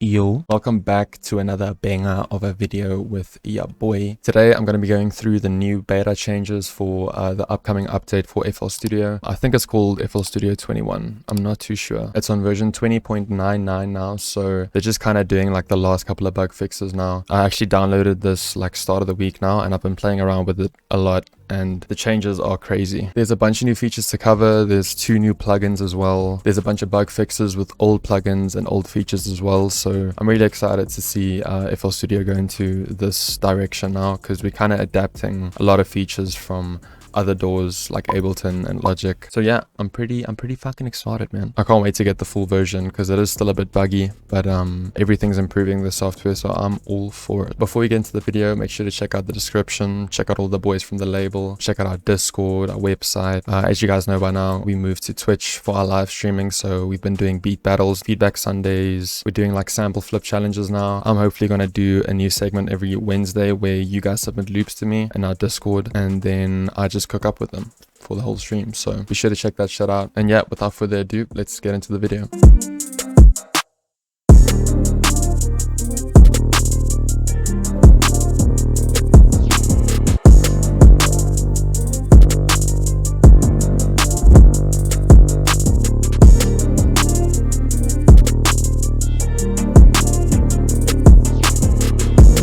Yo, welcome back to another banger of a video with ya boy. Today I'm going to be going through the new beta changes for the upcoming update for FL Studio. I think it's called FL Studio 21. I'm not too sure. It's on version 20.99 now, so they're just kind of doing like the last couple of bug fixes now. I actually downloaded this like start of the week now, and I've been playing around with it a lot, and the changes are crazy. There's a bunch of new features to cover. There's 2 new plugins as well. There's a bunch of bug fixes with old plugins and old features as well. So I'm really excited to see FL Studio go into this direction now, because we're kind of adapting a lot of features from other doors like Ableton and Logic. So yeah, I'm pretty fucking excited, man. I can't wait to get the full version because it is still a bit buggy, but everything's improving the software, so I'm all for it. Before we get into the video, make sure to check out the description, check out all the boys from the label, check out our Discord, our website. As you guys know by now, we moved to Twitch for our live streaming, so we've been doing beat battles, feedback Sundays. We're doing like sample flip challenges now. I'm hopefully gonna do a new segment every Wednesday where you guys submit loops to me in our Discord, and then I just cook up with them for the whole stream. So be sure to check that shit out. And yeah, without further ado, let's get into the video.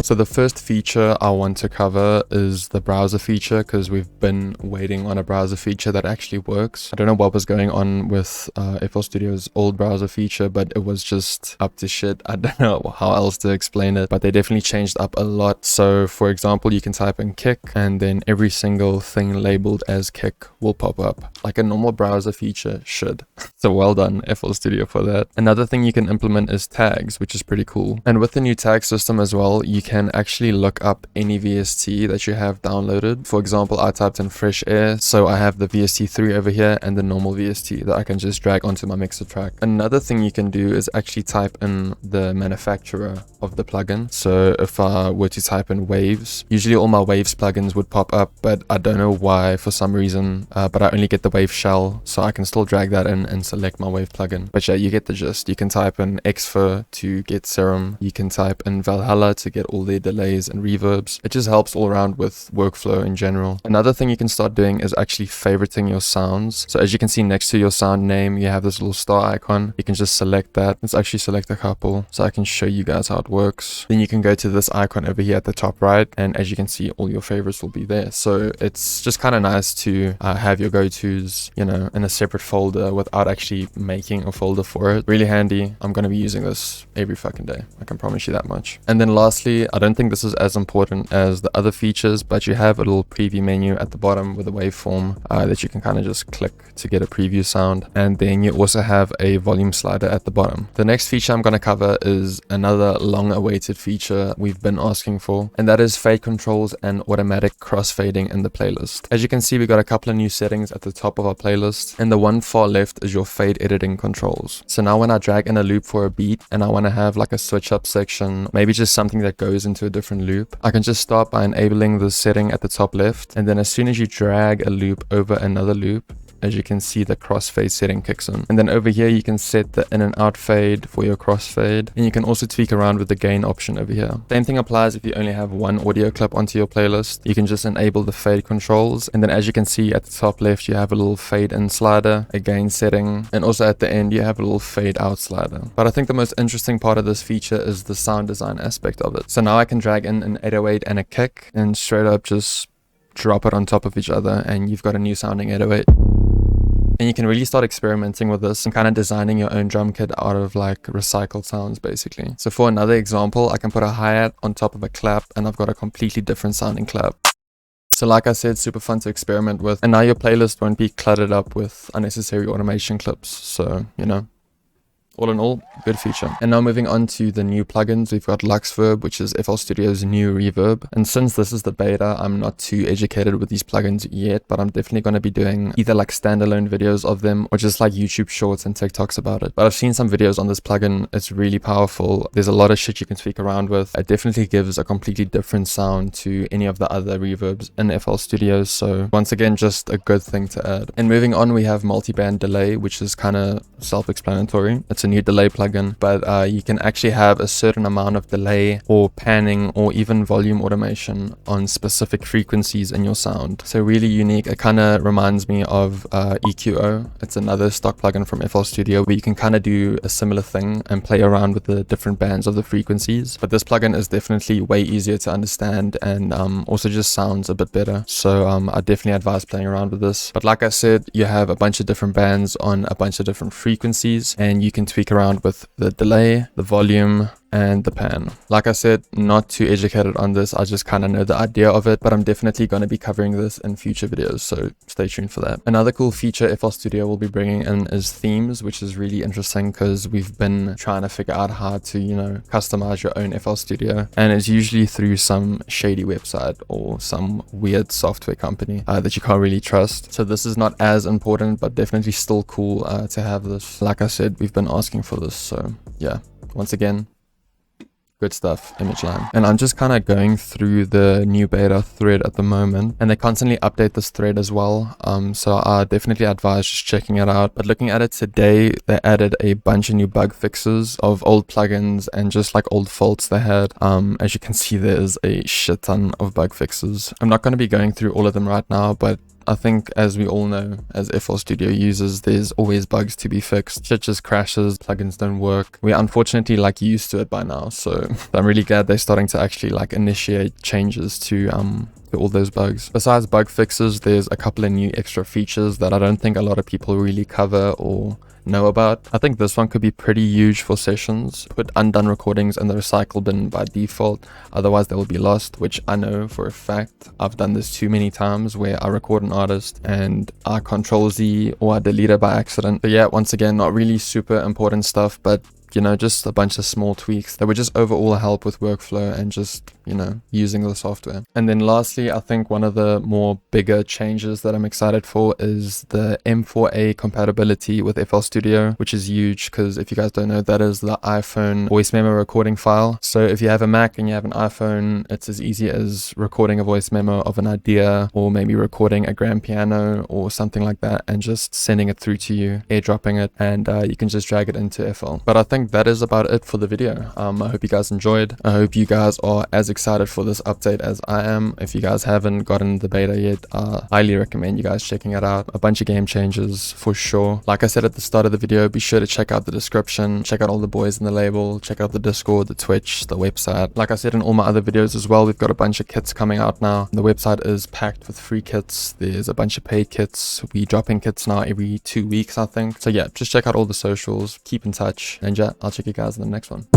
So the first feature I want to cover is the browser feature, because we've been waiting on a browser feature that actually works. I don't know what was going on with FL Studio's old browser feature, but it was just up to shit. I don't know how else to explain it, but they definitely changed up a lot. So for example, you can type in kick and then every single thing labeled as kick will pop up like a normal browser feature should. So well done FL Studio for that. Another thing you can implement is tags, which is pretty cool. And with the new tag system as well, you can actually look up any VST that you have downloaded. For example, I typed in fresh air, so I have the VST3 over here and the normal VST that I can just drag onto my mixer track. Another thing you can do is actually type in the manufacturer of the plugin. So if I were to type in waves, usually all my waves plugins would pop up, but I don't know why for some reason, but I only get the wave shell, so I can still drag that in and select my wave plugin. But yeah, you get the gist. You can type in Xfer to get Serum. You can type in Valhalla to get all their delays and reverbs. It just helps all around with workflow in general. Another thing you can start doing is actually favoriting your sounds. So as you can see next to your sound name, you have this little star icon. You can just select that. Let's actually select a couple so I can show you guys how it works. Then you can go to this icon over here at the top right, and as you can see, all your favorites will be there. So it's just kind of nice to have your go-tos, you know, in a separate folder without actually making a folder for it. Really handy. I'm going to be using this every fucking day. I can promise you that much. And then lastly, I don't think this is as important as the other features, but you have a little preview menu at the bottom with a waveform that you can kind of just click to get a preview sound. And then you also have a volume slider at the bottom. The next feature I'm going to cover is another long awaited feature we've been asking for, and that is fade controls and automatic crossfading in the playlist. As you can see, we got a couple of new settings at the top of our playlist, and the one far left is your fade editing controls. So now when I drag in a loop for a beat and I want to have like a switch up section, maybe just something that goes into a different loop, I can just start by enabling the setting at the top left, and then as soon as you drag a loop over another loop, as you can see, the crossfade setting kicks in. And then over here you can set the in and out fade for your crossfade, and you can also tweak around with the gain option over here. Same thing applies if you only have one audio clip onto your playlist. You can just enable the fade controls, and then as you can see at the top left you have a little fade in slider, a gain setting, and also at the end you have a little fade out slider. But I think the most interesting part of this feature is the sound design aspect of it. So now I can drag in an 808 and a kick and straight up just drop it on top of each other, and you've got a new sounding 808. And you can really start experimenting with this and kind of designing your own drum kit out of like recycled sounds basically. So for another example, I can put a hi-hat on top of a clap and I've got a completely different sounding clap. So like I said, super fun to experiment with, and now your playlist won't be cluttered up with unnecessary automation clips. So, you know, all in all, good feature. And now moving on to the new plugins, we've got Luxverb, which is FL Studio's new reverb. And since this is the beta, I'm not too educated with these plugins yet, but I'm definitely going to be doing either like standalone videos of them or just like YouTube shorts and TikToks about it. But I've seen some videos on this plugin. It's really powerful. There's a lot of shit you can tweak around with. It definitely gives a completely different sound to any of the other reverbs in FL Studio. So once again, just a good thing to add. And moving on, we have multi-band delay, which is kind of self-explanatory. It's it's a new delay plugin, but you can actually have a certain amount of delay or panning or even volume automation on specific frequencies in your sound. So really unique. It kind of reminds me of EQO. It's another stock plugin from FL Studio where you can kind of do a similar thing and play around with the different bands of the frequencies. But this plugin is definitely way easier to understand and also just sounds a bit better. So I definitely advise playing around with this. But like I said, you have a bunch of different bands on a bunch of different frequencies, and you can tweak around with the delay, the volume, and the pan. Like I said, not too educated on this. I just kind of know the idea of it, but I'm definitely going to be covering this in future videos, so stay tuned for that. Another cool feature FL Studio will be bringing in is themes, which is really interesting because we've been trying to figure out how to, you know, customize your own FL Studio, and it's usually through some shady website or some weird software company that you can't really trust. So this is not as important, but definitely still cool to have this. Like I said, we've been asking for this, so yeah, once again, good stuff, ImageLine. And I'm just kind of going through the new beta thread at the moment, and they constantly update this thread as well. So I definitely advise just checking it out. But looking at it today, they added a bunch of new bug fixes of old plugins and just like old faults they had. As you can see, there's a shit ton of bug fixes. I'm not going to be going through all of them right now, but I think, as we all know, as FL Studio users, there's always bugs to be fixed. Shit just crashes, plugins don't work. We're unfortunately like used to it by now, so I'm really glad they're starting to actually like initiate changes to all those bugs. Besides bug fixes, there's a couple of new extra features that I don't think a lot of people really cover or know about. I think this one could be pretty huge for sessions. Put undone recordings in the recycle bin by default, otherwise they will be lost, which I know for a fact. I've done this too many times where I record an artist and I Control-Z or I delete it by accident. But yeah, once again, not really super important stuff, but you know, just a bunch of small tweaks that would just overall help with workflow and just, you know, using the software. And then lastly, I think one of the more bigger changes that I'm excited for is the M4A compatibility with FL Studio, which is huge because if you guys don't know, that is the iPhone voice memo recording file. So if you have a Mac and you have an iPhone, it's as easy as recording a voice memo of an idea or maybe recording a grand piano or something like that and just sending it through to you, airdropping it, and you can just drag it into FL. But I think that is about it for the video. I hope you guys enjoyed. I hope you guys are as excited for this update as I am. If you guys haven't gotten the beta yet, I highly recommend you guys checking it out. A bunch of game changes for sure. Like I said at the start of the video, be sure to check out the description, check out all the boys in the label, check out the Discord, the Twitch, the website. Like I said in all my other videos as well, we've got a bunch of kits coming out now. The website is packed with free kits. There's a bunch of paid kits. We dropping kits now every 2 weeks, I think. So yeah, just check out all the socials, keep in touch, and yeah, I'll check you guys in the next one.